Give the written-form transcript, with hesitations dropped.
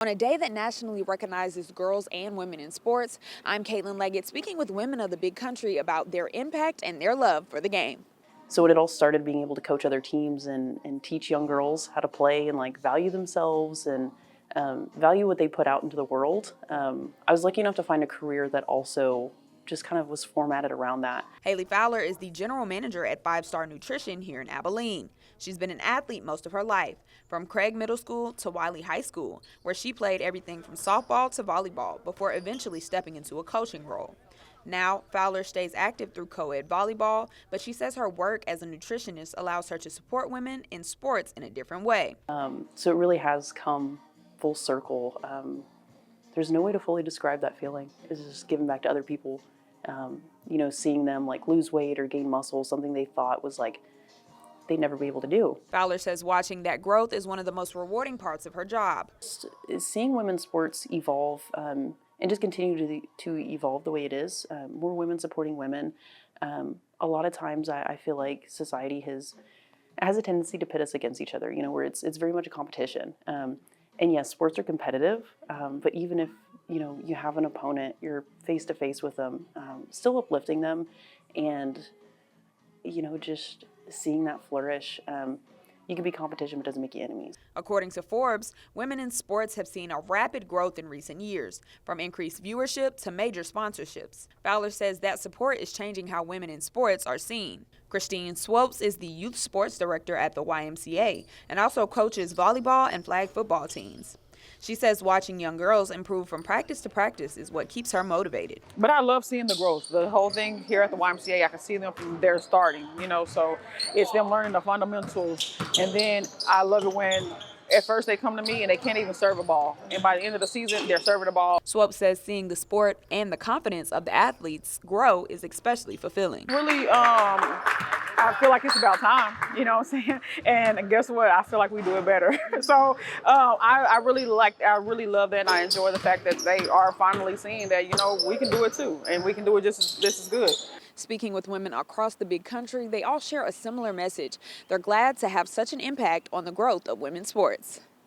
On a day that nationally recognizes girls and women in sports, I'm Caitlin Leggett speaking with women of the big country about their impact and their love for the game. So when it all started, being able to coach other teams and teach young girls how to play and value themselves and value what they put out into the world, I was lucky enough to find a career that also just kind of was formatted around that. Hayley Fowler is the general manager at 5-Star Nutrition here in Abilene. She's been an athlete most of her life, from Craig Middle School to Wiley High School, where she played everything from softball to volleyball before eventually stepping into a coaching role. Now, Fowler stays active through co-ed volleyball, but she says her work as a nutritionist allows her to support women in sports in a different way. So it really has come full circle. There's no way to fully describe that feeling. It's just giving back to other people. Seeing them lose weight or gain muscle, something they thought was they'd never be able to do. Fowler says watching that growth is one of the most rewarding parts of her job. Seeing women's sports evolve and just continue to evolve the way it is, more women supporting women. A lot of times I feel like society has a tendency to pit us against each other, where it's very much a competition. And yes, sports are competitive, but even if you have an opponent, you're face to face with them, still uplifting them, and just seeing that flourish. You can be competition, but it doesn't make you enemies. According to Forbes, women in sports have seen a rapid growth in recent years, from increased viewership to major sponsorships. Fowler says that support is changing how women in sports are seen. Christine Swopes is the youth sports director at the YMCA and also coaches volleyball and flag football teams. She says watching young girls improve from practice to practice is what keeps her motivated. But I love seeing the growth. The whole thing here at the YMCA, I can see them from their starting, so it's them learning the fundamentals. And then I love it when at first they come to me and they can't even serve a ball. And by the end of the season, they're serving the ball. Swopes says seeing the sport and the confidence of the athletes grow is especially fulfilling. Really, I feel like it's about time, you know what I'm saying? And guess what? I feel like we do it better. So I really love that, and I enjoy the fact that they are finally seeing that, we can do it too, and we can do it just as good. Speaking with women across the big country, they all share a similar message. They're glad to have such an impact on the growth of women's sports.